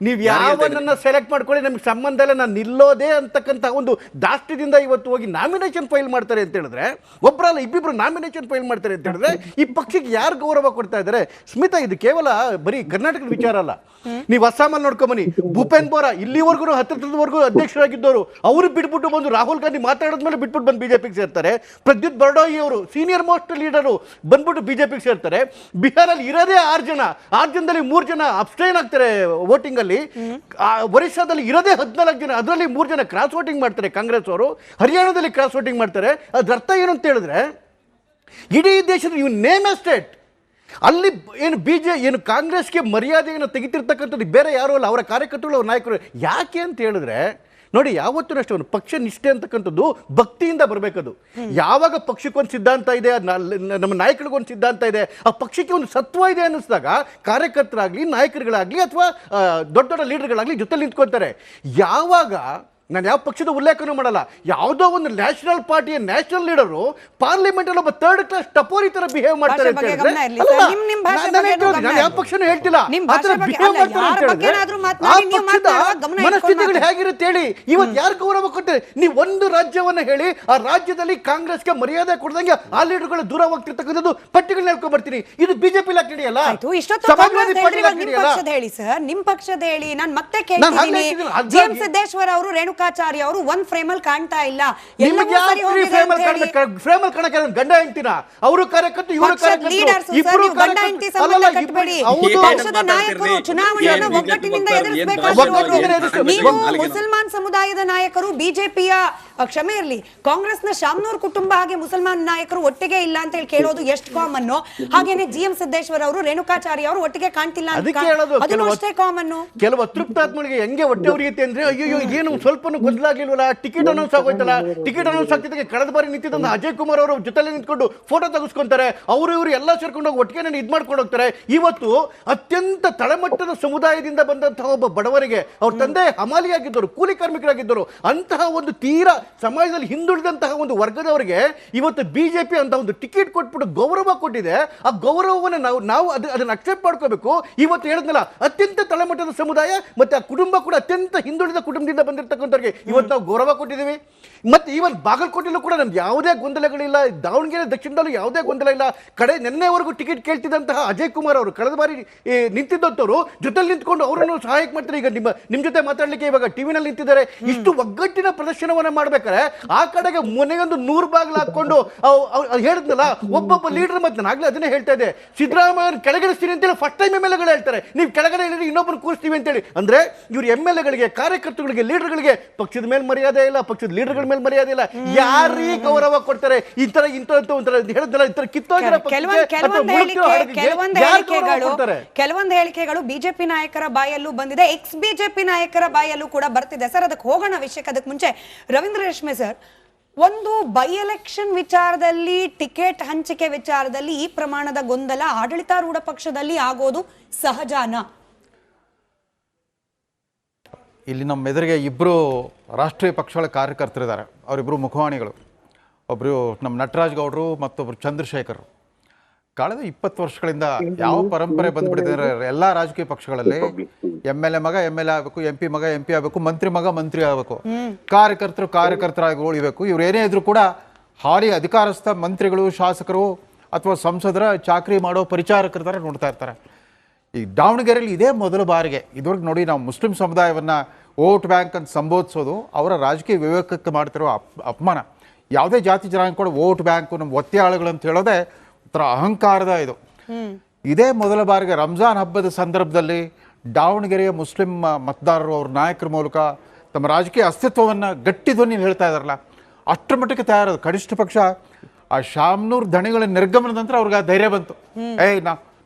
ನೀವು ಯಾವನ್ನ ಸೆಲೆಕ್ಟ್ ಮಾಡ್ಕೊಳ್ಳಿ ನಮ್ಗೆ ಸಂಬಂಧ ಇಲ್ಲ, ನಾನು ನಿಲ್ಲೋದೇ ಅಂತಕ್ಕಂಥ ಒಂದು ದಾಷ್ಟ್ಯದಿಂದ ಇವತ್ತು ಹೋಗಿ ನಾಮಿನೇಷನ್ ಫೈಲ್ ಮಾಡ್ತಾರೆ ಅಂತ ಹೇಳಿದ್ರೆ, ಒಬ್ಬರಲ್ಲ ಇಬ್ಬಿಬ್ರು ನಾಮಿನೇಷನ್ ಫೈಲ್ ಮಾಡ್ತಾರೆ ಅಂತ ಹೇಳಿದ್ರೆ ಈ ಪಕ್ಷಕ್ಕೆ ಯಾರು ಗೌರವ ಕೊಡ್ತಾ ಇದ್ದಾರೆ? ಸ್ಮಿತಾ, ಇದು ಕೇವಲ ಬರೀ ಕರ್ನಾಟಕದ ವಿಚಾರ ಅಲ್ಲ. ನೀವು ಅಸ್ಸಾಮಲ್ಲಿ ನೋಡ್ಕೊಂಬನಿ, ಭೂಪೇನ್ ಬೋರಾ ಇಲ್ಲಿವರೆಗೂ ಹತ್ತಿರದವರೆಗೂ ಅಧ್ಯಕ್ಷರಾಗಿದ್ದವರು, ಅವರು ಬಿಟ್ಬಿಟ್ಟು ಬಂದು ರಾಹುಲ್ ಗಾಂಧಿ ಮಾತಾಡಿದ್ಮೇಲೆ ಬಿಟ್ಬಿಟ್ಟು ಬಂದು ಬಿಜೆಪಿಗೆ ಸೇರ್ತಾರೆ. ಪ್ರದ್ಯುತ್ ಬರ್ಡೋಯಿ ಅವರು ಸೀನಿಯರ್ ಮೋಸ್ಟ್ ಲೀಡರು ಬಂದ್ಬಿಟ್ಟು ಬಿಜೆಪಿಗೆ ಸೇರ್ತಾರೆ. ಬಿಹಾರಲ್ಲಿ ಇರೋದೇ 6 ಜನ, 6 ಜನದಲ್ಲಿ 3 ಜನ ಅಬ್ಸ್ಟೈನ್ ಆಗ್ತಾರೆ ವೋಟಿಂಗ್ ಅಲ್ಲಿ. ಒರಿಸ್ಸಾದಲ್ಲಿ ಇರೋದೇ 14 ಜನ, ಅದರಲ್ಲಿ 3 ಜನ ಕ್ರಾಸ್ ವೋಟಿಂಗ್ ಮಾಡ್ತಾರೆ ಕಾಂಗ್ರೆಸ್ ಅವರು. ಹರಿಯಾಣದಲ್ಲಿ ಕ್ರಾಸ್ ವೋಟಿಂಗ್ ಮಾಡ್ತಾರೆ. ಅದ್ರ ಅರ್ಥ ಏನು ಅಂತ ಹೇಳಿದ್ರೆ, ಇಡೀ ದೇಶದ ಇವ್ ನೇಮ್ ಎ ಸ್ಟೇಟ್ ಅಲ್ಲಿ ಏನು ಕಾಂಗ್ರೆಸ್ಗೆ ಮರ್ಯಾದೆಯನ್ನು ತೆಗಿತಿರ್ತಕ್ಕಂಥದ್ದು ಬೇರೆ ಯಾರು ಅಲ್ಲ, ಅವರ ಕಾರ್ಯಕರ್ತರು, ಅವರ ನಾಯಕರು. ಯಾಕೆ ಅಂತ ಹೇಳಿದ್ರೆ ನೋಡಿ, ಯಾವತ್ತೂ ಅಷ್ಟೇ ಒಂದು ಪಕ್ಷ ನಿಷ್ಠೆ ಅಂತಕ್ಕಂಥದ್ದು ಭಕ್ತಿಯಿಂದ ಬರಬೇಕದು. ಯಾವಾಗ ಪಕ್ಷಕ್ಕೊಂದು ಸಿದ್ಧಾಂತ ಇದೆ, ನಮ್ಮ ನಾಯಕರಿಗೊಂದು ಸಿದ್ಧಾಂತ ಇದೆ, ಆ ಪಕ್ಷಕ್ಕೆ ಒಂದು ಸತ್ವ ಇದೆ ಅನ್ನಿಸಿದಾಗ ಕಾರ್ಯಕರ್ತರಾಗಲಿ ನಾಯಕರುಗಳಾಗಲಿ ಅಥವಾ ದೊಡ್ಡ ದೊಡ್ಡ ಲೀಡರ್ಗಳಾಗಲಿ ಜೊತೆ ನಿಂತ್ಕೊಳ್ತಾರೆ. ಯಾವಾಗ ನಾನು ಯಾವ ಪಕ್ಷದ ಉಲ್ಲೇಖನೂ ಮಾಡಲ್ಲ, ಯಾವುದೋ ಒಂದು ನ್ಯಾಷನಲ್ ಪಾರ್ಟಿಯ ನ್ಯಾಷನಲ್ ಲೀಡರು ಪಾರ್ಲಿಮೆಂಟ್ ಅಲ್ಲಿ ಒಬ್ಬ 3rd ಕ್ಲಾಸ್ ಟಪೋರಿ ತರ ಬಿಹೇವ್ ಮಾಡ್ತಾರೆ ಅಂತ ಹೇಳಿದ್ರೆ, ನಾನು ಯಾವ ಪಕ್ಷನೂ ಹೇಳ್ತಿಲ್ಲ, ಮನಸ್ಥಿತಿಗಳು ಹೇಗಿರುತ್ತೆ ಹೇಳಿ. ಇವತ್ತು ಯಾರು ಗೌರವ ಕೊಡ್ತಾರೆ? ನೀವು ಒಂದು ರಾಜ್ಯವನ್ನ ಹೇಳಿ, ಆ ರಾಜ್ಯದಲ್ಲಿ ಕಾಂಗ್ರೆಸ್ಗೆ ಮರ್ಯಾದೆ ಕೊಡದಂಗೆ ಆ ಲೀಡರ್ಗಳು ದೂರ ಹೋಗ್ತಿರ್ತಕ್ಕಂಥದ್ದು ಪಟ್ಟಿಗಳನ್ನ ಹೇಳ್ಕೊಂಡ್ ಬರ್ತೀನಿ. ಇದು ಬಿಜೆಪಿ ಲಾಕ್ ನಡೆಯಲ್ಲ, ಸಮಾಜವಾದಿ ಪಾರ್ಟಿ ಲಾಕ್ ನಡೆಯಲ್ಲ. ಹೇಳಿ ಸರ್, ನಿಮ್ ಪಕ್ಷದ ಹೇಳಿ. ನಾನು ಮತ್ತೆ ಕೇಳ್ತೀನಿ, ಜಿಎಂ ಸಿದ್ದೇಶ್ವರ್ ಅವರು ರೇಣುಕಾಚಾರ್ಯ ಅವರು ಒಂದ್ ಫ್ರೇಮ್ ಅಲ್ಲಿ ಕಾಣ್ತಾ ಇಲ್ಲ. ಫ್ರೇಮ್ ಅಲ್ಲಿ ಕಾಣಕ್ಕೆ ಗಂಡ ಹೆಂಡ್ತಿನ, ಅವರು ಕಾರ್ಯಕರ್ತರು ಇವರು ಕಾರ್ಯಕರ್ತರು ಇಬ್ಬರು ನಾಯಕರು ಚುನಾವಣೆಯನ್ನು ಒಗ್ಗಟ್ಟಿನಿಂದ ಎದುರಿಸಬೇಕಾಗಿರುವವರು. ನೀವು ಮುಸಲ್ಮಾನ್ ಸಮುದಾಯದ ನಾಯಕರು ಬಿಜೆಪಿಯ ಕ್ಷಮೆ ಇರಲಿ, ಕಾಂಗ್ರೆಸ್ನ ಶಾಮ್ನೂರ್ ಕುಟುಂಬ ಹಾಗೆ ಮುಸಲ್ಮಾನ್ ನಾಯಕರು ಒಟ್ಟಿಗೆ ಇಲ್ಲ ಅಂತ ಹೇಳಿ ಕೇಳೋದು ಎಷ್ಟು ಕಾಮನ್. ಹಾಗೇನೆ ಜಿಎಂ ಸಿದ್ದೇಶ್ವರ್ ಅವರು ರೇಣುಕಾಚಾರ್ಯ ಅವರು ಒಟ್ಟಿಗೆ ಕಾಣ್ತಿಲ್ಲ ಅದು ಅಷ್ಟೇ ಕಾಮನ್. ಕೆಲವು ಅತೃಪ್ತಾತ್ಮಗಳಿಗೆ ಹೆಂಗೆ ಹೊಟ್ಟೆ ಉರಿಯುತ್ತೆ ಅಂದ್ರೆ, ಅಯ್ಯೋ ಏನು ಸ್ವಲ್ಪ ಗೊತ್ತಾಗ್ಲಿಲ್ವಲ್ಲ, ಟಿಕೆಟ್ ಅನೌನ್ಸ್ ಆಗೋಯ್ತಲ್ಲ, ಟಿಕೆಟ್ ಅನೌನ್ಸ್ ಆಗ್ತಿದ್ದಕ್ಕೆ ಕಳೆದ ಬಾರಿ ನಿಂತಿದ್ದ ಅಜಯ್ ಕುಮಾರ್ ಅವರು ಜೊತೆಲೆ ನಿಂತ್ಕೊಂಡು ಫೋಟೋ ತೆಗೆಸ್ಕೊಂತಾರೆ, ಅವರು ಇವರು ಎಲ್ಲ ಸೇರ್ಕೊಂಡು ಹೋಗಿ ಒಟ್ಟಿಗೆ ಇದ್ ಮಾಡ್ಕೊಂಡು ಹೋಗ್ತಾರೆ. ಇವತ್ತು ಅತ್ಯಂತ ತಳಮಟ್ಟದ ಸಮುದಾಯದಿಂದ ಬಂದಂತಹ ಒಬ್ಬ ಬಡವರಿಗೆ, ಅವ್ರ ತಂದೆ ಹಮಾಲಿಯಾಗಿದ್ದರು, ಕೂಲಿ ಕಾರ್ಮಿಕರಾಗಿದ್ದರು, ಅಂತಹ ಒಂದು ತೀರಾ ಸಮಾಜದಲ್ಲಿ ಹಿಂದುಳಿದಂತಹ ಒಂದು ವರ್ಗದವರಿಗೆ ಇವತ್ತು ಬಿಜೆಪಿ ಅಂತ ಒಂದು ಟಿಕೆಟ್ ಕೊಟ್ಬಿಟ್ಟು ಗೌರವ ಕೊಟ್ಟಿದೆ. ಆ ಗೌರವವನ್ನು ನಾವು ಅದನ್ನ ಅಕ್ಸೆಪ್ಟ್ ಮಾಡ್ಕೋಬೇಕು. ಇವತ್ತು ಹೇಳಿದ್ನಲ್ಲ, ಅತ್ಯಂತ ತಳಮಟ್ಟದ ಸಮುದಾಯ ಮತ್ತೆ ಆ ಕುಟುಂಬ ಕೂಡ ಅತ್ಯಂತ ಹಿಂದುಳಿದ ಕುಟುಂಬದಿಂದ ಬಂದಿರತಕ್ಕಂಥವ್ರಿಗೆ ಇವತ್ತು ನಾವು ಗೌರವ ಕೊಟ್ಟಿದ್ದೀವಿ. ಮತ್ತೆ ಈವನ್ ಬಾಗಲಕೋಟೆಯಲ್ಲೂ ಕೂಡ ನಮ್ಗೆ ಯಾವುದೇ ಗೊಂದಲಗಳಿಲ್ಲ, ದಾವಣಗೆರೆ ದಕ್ಷಿಣದಲ್ಲೂ ಯಾವುದೇ ಗೊಂದಲ ಇಲ್ಲ. ನಿನ್ನೆವರೆಗೂ ಟಿಕೆಟ್ ಕೇಳ್ತಿದ್ದಂತಹ ಅಜಯ್ ಕುಮಾರ್ ಅವರು ಕಳೆದ ಬಾರಿ ನಿಂತಿದ್ದಂಥವ್ರು ಜೊತೆಲಿ ನಿಂತ್ಕೊಂಡು ಅವರನ್ನು ಸಹಾಯ ಮಾಡ್ತಾರೆ. ಈಗ ನಿಮ್ಮ ಜೊತೆ ಮಾತಾಡ್ಲಿಕ್ಕೆ ಇವಾಗ ಟಿವಿನಲ್ಲಿ ನಿಂತಿದ್ದಾರೆ. ಇಷ್ಟು ಒಗ್ಗಟ್ಟಿನ ಪ್ರದರ್ಶನವನ್ನ ಮಾಡ್ಬೇಕಾದ್ರೆ ಆ ಕಡೆಗೆ ಮೊನ್ನೆಗೊಂದು 100 ಬಾಗಿಲು ಹಾಕೊಂಡು ಹೇಳಿದ್ನಲ್ಲ ಒಬ್ಬೊಬ್ಬ ಲೀಡರ್. ಮತ್ತೆ ನಾಗ್ಲೇ ಅದನ್ನೇ ಹೇಳ್ತಾ ಇದೆ, ಸಿದ್ದರಾಮಯ್ಯ ಕೆಳಗಿಳಿಸ್ತೀನಿ ಅಂತೇಳಿ ಫಸ್ಟ್ ಟೈಮ್ MLA ಗಳು ಹೇಳ್ತಾರೆ, ನೀವು ಕೆಳಗಡೆ ಇನ್ನೊಬ್ಬರು ಕೂರಿಸ್ತೀವಿ ಅಂತೇಳಿ. ಅಂದ್ರೆ ಇವ್ರು MLA ಗಳಿಗೆ, ಕಾರ್ಯಕರ್ತರುಗಳಿಗೆ, ಲೀಡರ್ಗಳಿಗೆ ಪಕ್ಷದ ಮೇಲೆ ಮರ್ಯಾದೆ ಇಲ್ಲ, ಪಕ್ಷದ ಲೀಡರ್ಗಳ ಮೇಲೆ ಮರ್ಯಾದೆ ಇಲ್ಲ. ಯಾರಿಗೆ ಗೌರವ ಕೊಡ್ತಾರೆ? ಇಂತರ ಹೇಳಿದ್ನಲ್ಲ, ಇಂತರ ಕಿತ್ತೋಗಿರೋ ಕೆಲವೊಂದು ಹೇಳಿಕೆಗಳು ಬಿಜೆಪಿ ನಾಯಕರ ಬಾಯಲ್ಲೂ ಬಂದಿದೆ, ಎಕ್ಸ್ ಬಿಜೆಪಿ ನಾಯಕರ ಬಾಯಲ್ಲೂ ಕೂಡ ಬರ್ತಿದೆ. ಸರ್, ಅದಕ್ಕೆ ಹೋಗೋಣ ವಿಷಯಕ್ಕೆ. ಅದಕ್ಕೆ ಮುಂಚೆ ರವೀಂದ್ರ ರೇಷ್ಮೆ ಸರ್, ಒಂದು ಬೈ ಎಲೆಕ್ಷನ್ ವಿಚಾರದಲ್ಲಿ, ಟಿಕೆಟ್ ಹಂಚಿಕೆ ವಿಚಾರದಲ್ಲಿ ಈ ಪ್ರಮಾಣದ ಗೊಂದಲ ಆಡಳಿತಾರೂಢ ಪಕ್ಷದಲ್ಲಿ ಆಗೋದು ಸಹಜಾನ? ಇಲ್ಲಿ ನಮ್ಮ ಎದುರಿಗೆ ಇಬ್ಬರು ರಾಷ್ಟ್ರೀಯ ಪಕ್ಷಗಳ ಕಾರ್ಯಕರ್ತರಿದ್ದಾರೆ, ಅವರಿಬ್ಬರು ಮುಖವಾಣಿಗಳು. ಒಬ್ಬರು ನಮ್ಮ ನಟರಾಜ್ ಗೌಡರು, ಮತ್ತೊಬ್ಬರು ಚಂದ್ರಶೇಖರ್. ಕಳೆದ 20 ವರ್ಷಗಳಿಂದ ಯಾವ ಪರಂಪರೆ ಬಂದ್ಬಿಟ್ಟಿದೆ ಎಲ್ಲ ರಾಜಕೀಯ ಪಕ್ಷಗಳಲ್ಲಿ, MLA ಮಗ MLA ಆಗಬೇಕು, MP ಮಗ MP ಆಗಬೇಕು, ಮಂತ್ರಿ ಮಗ ಮಂತ್ರಿ ಆಗಬೇಕು, ಕಾರ್ಯಕರ್ತರಾಗಿ ಉಳಿಬೇಕು. ಇವ್ರು ಏನೇ ಇದ್ರು ಕೂಡ ಹಾಲಿ ಅಧಿಕಾರಸ್ಥ ಮಂತ್ರಿಗಳು, ಶಾಸಕರು ಅಥವಾ ಸಂಸದರ ಚಾಕರಿ ಮಾಡೋ ಪರಿಚಾರಕರ ಥರ ನೋಡ್ತಾ ಇರ್ತಾರೆ. ಈ ದಾವಣಗೆರೆಯಲ್ಲಿ ಇದೇ ಮೊದಲ ಬಾರಿಗೆ ಇದುವರೆಗೆ ನೋಡಿ, ನಾವು ಮುಸ್ಲಿಂ ಸಮುದಾಯವನ್ನು ವೋಟ್ ಬ್ಯಾಂಕ್ ಅಂತ ಸಂಬೋಧಿಸೋದು ಅವರ ರಾಜಕೀಯ ವಿವೇಕಕ್ಕೆ ಮಾಡ್ತಿರೋ ಅಪಮಾನ. ಯಾವುದೇ ಜಾತಿ ಜನಾಂಗ ಕೂಡ ವೋಟ್ ಬ್ಯಾಂಕು, ನಮ್ಮ ಒತ್ತೆಯಾಳುಗಳು ಅಂತ ಹೇಳೋದೇ ಒಂಥರ ಅಹಂಕಾರದ ಇದು. ಇದೇ ಮೊದಲ ಬಾರಿಗೆ ರಂಜಾನ್ ಹಬ್ಬದ ಸಂದರ್ಭದಲ್ಲಿ ದಾವಣಗೆರೆಯ ಮುಸ್ಲಿಂ ಮತದಾರರು ಅವ್ರ ನಾಯಕರ ಮೂಲಕ ತಮ್ಮ ರಾಜಕೀಯ ಅಸ್ತಿತ್ವವನ್ನು ಗಟ್ಟಿ ಧ್ವನಿಯಲ್ಲಿ ಹೇಳ್ತಾ ಇದ್ದಾರಲ್ಲ, ಅಷ್ಟರ ಮಟ್ಟಕ್ಕೆ ತಯಾರದು. ಕನಿಷ್ಠ ಪಕ್ಷ ಆ ಶಾಮ್ನೂರ್ ದಣಿಗಳ ನಿರ್ಗಮನದ ನಂತರ ಅವ್ರಿಗೆ ಆ ಧೈರ್ಯ ಬಂತು.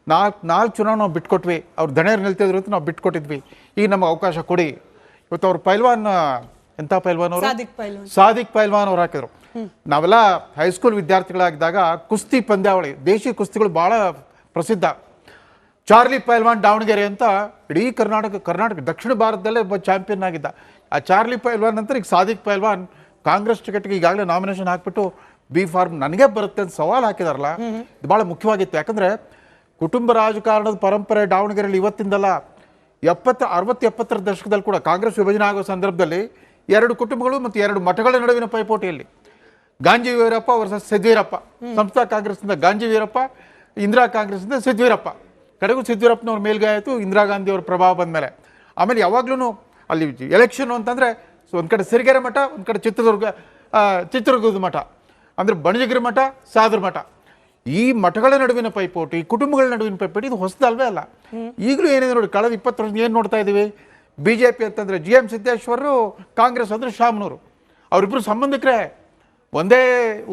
ನಾಲ್ಕು ಚುನಾವಣೆ ನಾವು ಬಿಟ್ಕೊಟ್ವಿ, ಅವ್ರು ದಣಿಯರು ನಿಲ್ತಿದ್ರು ಅಂತ ನಾವು ಬಿಟ್ಕೊಟ್ಟಿದ್ವಿ, ಈಗ ನಮಗೆ ಅವಕಾಶ ಕೊಡಿ. ಇವತ್ತು ಅವ್ರ ಪೈಲ್ವಾನ್, ಎಂಥ ಪೈಲ್ವಾನ್ ಅವರು, ಸಾದಿಕ್ ಪೈಲ್ವಾನ್ ಅವ್ರು ಹಾಕಿದ್ರು. ನಾವೆಲ್ಲ ಹೈಸ್ಕೂಲ್ ವಿದ್ಯಾರ್ಥಿಗಳಾಗಿದ್ದಾಗ ಕುಸ್ತಿ ಪಂದ್ಯಾವಳಿ, ದೇಶಿ ಕುಸ್ತಿಗಳು ಭಾಳ ಪ್ರಸಿದ್ಧ. ಚಾರ್ಲಿ ಪೈಲ್ವಾನ್ ದಾವಣಗೆರೆ ಅಂತ ಇಡೀ ಕರ್ನಾಟಕ ದಕ್ಷಿಣ ಭಾರತದಲ್ಲೇ ಒಬ್ಬ ಚಾಂಪಿಯನ್ ಆಗಿದ್ದ. ಆ ಚಾರ್ಲಿ ಪೈಲ್ವಾನ್ ನಂತರ ಈಗ ಸಾದಿಕ್ ಪೈಲ್ವಾನ್ ಕಾಂಗ್ರೆಸ್ ಟಿಕೆಟ್ಗೆ ಈಗಾಗಲೇ ನಾಮಿನೇಷನ್ ಹಾಕ್ಬಿಟ್ಟು ಬಿ ಫಾರ್ಮ್ ನನಗೆ ಬರುತ್ತೆ ಅಂತ ಸವಾಲು ಹಾಕಿದಾರಲ್ಲ, ಇದು ಭಾಳ ಮುಖ್ಯವಾಗಿತ್ತು. ಯಾಕಂದರೆ ಕುಟುಂಬ ರಾಜಕಾರಣದ ಪರಂಪರೆ ದಾವಣಗೆರೆಯಲ್ಲಿ ಇವತ್ತಿಂದಲ್ಲ, 60-70 ದಶಕದಲ್ಲಿ ಕೂಡ ಕಾಂಗ್ರೆಸ್ ವಿಭಜನೆ ಆಗೋ ಸಂದರ್ಭದಲ್ಲಿ 2 ಕುಟುಂಬಗಳು ಮತ್ತು 2 ಮಠಗಳ ನಡುವಿನ ಪೈಪೋಟಿಯಲ್ಲಿ ಗಾಂಜಿ ವೀರಪ್ಪ ವರ್ಸಸ್ ಸಿದ್ವೀರಪ್ಪ, ಸಂಸ್ಥಾ ಕಾಂಗ್ರೆಸ್ನಿಂದ ಗಾಂಜಿ ವೀರಪ್ಪ, ಇಂದಿರಾ ಕಾಂಗ್ರೆಸ್ನಿಂದ ಸಿದ್ವೀರಪ್ಪ. ಕಡೆಗೂ ಸಿದ್ವೀರಪ್ಪನವ್ರ ಮೇಲ್ಗೈ ಆಯಿತು ಇಂದಿರಾ ಗಾಂಧಿ ಅವ್ರ ಪ್ರಭಾವ ಬಂದ ಮೇಲೆ. ಆಮೇಲೆ ಯಾವಾಗ್ಲೂ ಅಲ್ಲಿ ಎಲೆಕ್ಷನ್ ಅಂತಂದರೆ ಒಂದು ಕಡೆ ಸಿರಿಗೆರೆ ಮಠ, ಒಂದು ಕಡೆ ಚಿತ್ರದುರ್ಗದ ಮಠ, ಅಂದರೆ ಬಣಜಿಗಿರಿ ಮಠ, ಸಾದ್ರ ಮಠ. ಈ ಮಠಗಳ ನಡುವಿನ ಪೈಪೋಟಿ, ಕುಟುಂಬಗಳ ನಡುವಿನ ಪೈಪೋಟಿ ಇದು ಹೊಸದಲ್ವೇ ಅಲ್ಲ. ಈಗಲೂ ಏನಿದೆ ನೋಡಿ, ಕಳೆದ 20 ವರ್ಷ ಏನು ನೋಡ್ತಾ ಇದ್ದೀವಿ. BJP ಅಂತಂದರೆ GM ಸಿದ್ದೇಶ್ವರರು, ಕಾಂಗ್ರೆಸ್ ಅಂದರೆ ಶಾಮನೂರು. ಅವರಿಬ್ಬರು ಸಂಬಂಧಿಕರೇ, ಒಂದೇ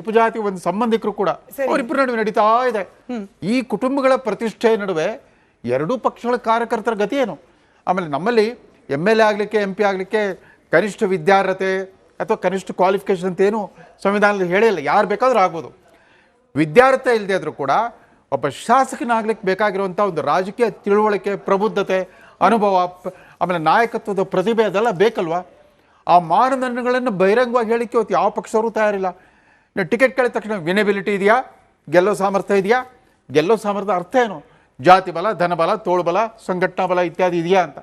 ಉಪಜಾತಿ, ಒಂದು ಸಂಬಂಧಿಕರು ಕೂಡ. ಅವರಿಬ್ಬರ ನಡುವೆ ನಡೀತಾ ಇದೆ. ಈ ಕುಟುಂಬಗಳ ಪ್ರತಿಷ್ಠೆ ನಡುವೆ 2 ಪಕ್ಷಗಳ ಕಾರ್ಯಕರ್ತರ ಗತಿ ಏನು? ಆಮೇಲೆ ನಮ್ಮಲ್ಲಿ MLA ಆಗಲಿಕ್ಕೆ, MP ಆಗಲಿಕ್ಕೆ ಕನಿಷ್ಠ ವಿದ್ಯಾರ್ಹತೆ ಅಥವಾ ಕನಿಷ್ಠ ಕ್ವಾಲಿಫಿಕೇಶನ್ ಅಂತ ಏನು ಸಂವಿಧಾನದಲ್ಲಿ ಹೇಳಿಲ್ಲ. ಯಾರು ಬೇಕಾದರೂ ಆಗ್ಬೋದು. ವಿದ್ಯಾರ್ಥಿ ಇಲ್ಲದೆ ಆದರೂ ಕೂಡ ಒಬ್ಬ ಶಾಸಕನಾಗ್ಲಿಕ್ಕೆ ಬೇಕಾಗಿರುವಂಥ ಒಂದು ರಾಜಕೀಯ ತಿಳುವಳಿಕೆ, ಪ್ರಬುದ್ಧತೆ, ಅನುಭವ, ಆಮೇಲೆ ನಾಯಕತ್ವದ ಪ್ರತಿಭೆ ಅದೆಲ್ಲ ಬೇಕಲ್ವಾ? ಆ ಮಾನದಂಡಗಳನ್ನು ಬಹಿರಂಗವಾಗಿ ಹೇಳಿಕ್ಕೆ ಇವತ್ತು ಯಾವ ಪಕ್ಷವರು ತಯಾರಿಲ್ಲ. ಟಿಕೆಟ್ ಕೇಳಿದ ತಕ್ಷಣ ವಿನೇಬಿಲಿಟಿ ಇದೆಯಾ, ಗೆಲ್ಲೋ ಸಾಮರ್ಥ್ಯ ಇದೆಯಾ? ಗೆಲ್ಲೋ ಸಾಮರ್ಥ್ಯ ಅರ್ಥ ಏನು? ಜಾತಿ ಬಲ, ಧನಬಲ, ತೋಳುಬಲ, ಸಂಘಟನಾ ಬಲ ಇತ್ಯಾದಿ ಇದೆಯಾ ಅಂತ.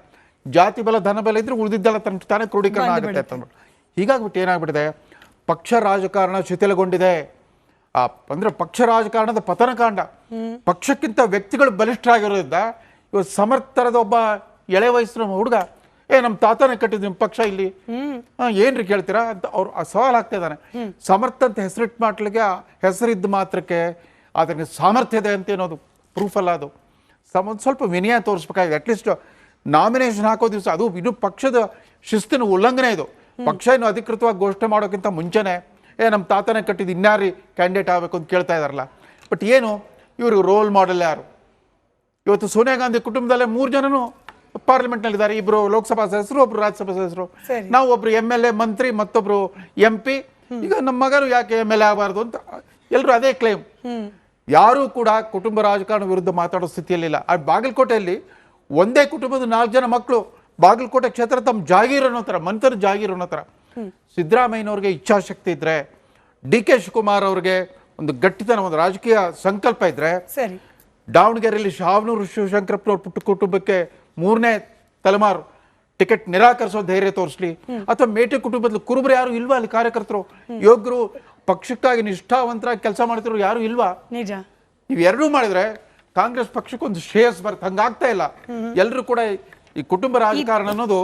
ಜಾತಿ ಬಲ, ಧನಬಲ ಇದ್ರೆ ಉಳಿದಿದ್ದೆಲ್ಲ ತಾನೇ ಕ್ರೋಢೀಕರಣ ಆಗುತ್ತೆ ಅಂತ. ಹೀಗಾಗ್ಬಿಟ್ಟು ಏನಾಗ್ಬಿಟ್ಟಿದೆ, ಪಕ್ಷ ರಾಜಕಾರಣ ಶಿಥಿಲಗೊಂಡಿದೆ. ಅಂದ್ರೆ ಪಕ್ಷ ರಾಜಕಾರಣದ ಪತನಕಾಂಡ. ಪಕ್ಷಕ್ಕಿಂತ ವ್ಯಕ್ತಿಗಳು ಬಲಿಷ್ಠರಾಗಿರೋದ್ರಿಂದ ಇವತ್ತು ಸಮರ್ಥರದ ಒಬ್ಬ ಎಳೆ ವಯಸ್ಸಿನ ಹುಡುಗ, ನಮ್ಮ ತಾತನೇ ಕಟ್ಟಿದ್ ನಿಮ್ಮ ಪಕ್ಷ ಇಲ್ಲಿ ಏನ್ರಿ ಕೇಳ್ತೀರಾ ಅಂತ ಅವ್ರು ಸವಾಲ್ ಆಗ್ತಾ ಇದ್ದಾನೆ. ಸಮರ್ಥ ಅಂತ ಹೆಸರಿಟ್ಟು ಮಾಡ್ಲಿಕ್ಕೆ, ಹೆಸರಿದ್ದ ಮಾತ್ರಕ್ಕೆ ಅದಕ್ಕೆ ಸಾಮರ್ಥ್ಯ ಇದೆ ಅಂತ ಏನೋದು ಪ್ರೂಫ್ ಅಲ್ಲ. ಅದು ಒಂದು ಸ್ವಲ್ಪ ವಿನಯ ತೋರಿಸ್ಬೇಕಾಗಿದೆ. ಅಟ್ಲೀಸ್ಟ್ ನಾಮಿನೇಷನ್ ಹಾಕೋ ದಿವಸ, ಅದು ಇನ್ನು ಪಕ್ಷದ ಶಿಸ್ತಿನ ಉಲ್ಲಂಘನೆ ಇದು. ಪಕ್ಷ ಇನ್ನು ಅಧಿಕೃತವಾಗಿ ಘೋಷಣೆ ಮಾಡೋಕ್ಕಿಂತ ಮುಂಚೆನೆ ನಮ್ಮ ತಾತನೇ ಕಟ್ಟಿದ್ದು ಇನ್ಯಾರಿ ಕ್ಯಾಂಡಿಡೇಟ್ ಆಗಬೇಕು ಅಂತ ಕೇಳ್ತಾ ಇದ್ದಾರಲ್ಲ. ಬಟ್ ಏನು ಇವರು ರೋಲ್ ಮಾಡೆಲ್ ಯಾರು? ಇವತ್ತು ಸೋನಿಯಾ ಗಾಂಧಿ ಕುಟುಂಬದಲ್ಲೇ 3 ಜನನು ಪಾರ್ಲಿಮೆಂಟ್ನಲ್ಲಿದ್ದಾರೆ. 2 ಲೋಕಸಭಾ ಸದಸ್ಯರು, 1 ರಾಜ್ಯಸಭಾ ಸದಸ್ಯರು. ನಾವು ಒಬ್ರು MLA ಮಂತ್ರಿ, ಮತ್ತೊಬ್ರು MP. ಈಗ ನಮ್ಮ ಮಗನು ಯಾಕೆ MLA ಆಗಬಾರ್ದು ಅಂತ ಎಲ್ಲರೂ ಅದೇ ಕ್ಲೇಮ್. ಯಾರೂ ಕೂಡ ಕುಟುಂಬ ರಾಜಕಾರಣ ವಿರುದ್ಧ ಮಾತಾಡೋ ಸ್ಥಿತಿಯಲ್ಲಿಲ್ಲ. ಆ ಬಾಗಲಕೋಟೆಯಲ್ಲಿ ಒಂದೇ ಕುಟುಂಬದ 4 ಜನ ಮಕ್ಕಳು ಬಾಗಲಕೋಟೆ ಕ್ಷೇತ್ರ ತಮ್ಮ ಜಾಗೀರ್ ಅನ್ನೋ ಥರ, ಮಂತ್ರಿ ಜಾಗೀರ್ ಅನ್ನೋ ಥರ. ಸಿದ್ದರಾಮಯ್ಯನವ್ರಿಗೆ ಇಚ್ಛಾಶಕ್ತಿ ಇದ್ರೆ, DK ಶಿವಕುಮಾರ್ ಅವ್ರಿಗೆ ಒಂದು ಗಟ್ಟಿತನ, ಒಂದು ರಾಜಕೀಯ ಸಂಕಲ್ಪ ಇದ್ರೆ, ದಾವಣಗೆರೆಯಲ್ಲಿ ಶಾವನೂರು ಶಿವಶಂಕರಪ್ಪನವ್ರ ಪುಟ್ಟ ಕುಟುಂಬಕ್ಕೆ 3ನೇ ತಲೆಮಾರು ಟಿಕೆಟ್ ನಿರಾಕರಿಸೋ ಧೈರ್ಯ ತೋರಿಸ್ಲಿ. ಅಥವಾ ಮೇಟಿ ಕುಟುಂಬದಲ್ಲಿ ಕುರುಬರು ಯಾರು ಇಲ್ವಾ ಅಲ್ಲಿ ಕಾರ್ಯಕರ್ತರು? ಯೋಗ್ಯರು, ಪಕ್ಷಕ್ಕಾಗಿ ನಿಷ್ಠಾವಂತರಾಗಿ ಕೆಲಸ ಮಾಡ್ತಿರೋ ಯಾರು ಇಲ್ವಾ? ನಿಜ. ಇವೆರಡೂ ಮಾಡಿದ್ರೆ ಕಾಂಗ್ರೆಸ್ ಪಕ್ಷಕ್ಕೆ ಒಂದು ಶ್ರೇಯಸ್ ಬರುತ್ತೆ. ಹಂಗಾಗ್ತಾ ಇಲ್ಲ. ಎಲ್ಲರೂ ಕೂಡ ಈ ಕುಟುಂಬ ರಾಜಕಾರಣ ಅನ್ನೋದು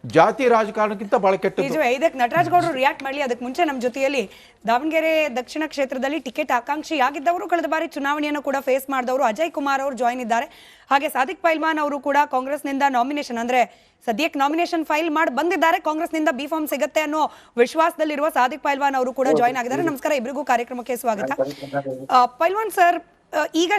ಜಾತಿ ರಾಜಕಾರಣಕ್ಕಿಂತ ಬಹಳ ಕೆಟ್ಟದ್ದು. ಇದಕ್ಕೆ ನಟರಾಜ್ ಗೌಡರು ರಿಯಾಕ್ಟ್ ಮಾಡಲಿ. ಅದಕ್ಕೆ ಮುಂಚೆ ನಮ್ಮ ಜೊತೆಯಲ್ಲಿ ದಾವಣಗೆರೆ ದಕ್ಷಿಣ ಕ್ಷೇತ್ರದಲ್ಲಿ ಟಿಕೆಟ್ ಆಕಾಂಕ್ಷಿಯಾಗಿದ್ದವರು, ಕಳೆದ ಬಾರಿ ಚುನಾವಣೆಯನ್ನು ಕೂಡ ಫೇಸ್ ಮಾಡಿದವರು ಅಜಯ್ ಕುಮಾರ್ ಅವರು ಜಾಯ್ನ್ ಇದ್ದಾರೆ. ಹಾಗೆ ಸಾದಿಕ್ ಪೈಲ್ವಾನ್ ಅವರು ಕೂಡ ಕಾಂಗ್ರೆಸ್ನಿಂದ ನಾಮಿನೇಷನ್, ಅಂದ್ರೆ ಸದ್ಯಕ್ಕೆ ನಾಮಿನೇಷನ್ ಫೈಲ್ ಮಾಡಿ ಬಂದಿದ್ದಾರೆ. ಕಾಂಗ್ರೆಸ್ನಿಂದ ಬಿ ಫಾರ್ಮ್ ಸಿಗುತ್ತೆ ಅನ್ನೋ ವಿಶ್ವಾಸದಲ್ಲಿರುವ ಸಾದಿಕ್ ಪೈಲ್ವಾನ್ ಅವರು ಕೂಡ ಜಾಯ್ನ್ ಆಗಿದ್ದಾರೆ. ನಮಸ್ಕಾರ, ಇಬ್ಬರಿಗೂ ಕಾರ್ಯಕ್ರಮಕ್ಕೆ ಸ್ವಾಗತ. ಪೈಲ್ವಾನ್ ಸರ್, ಈಗ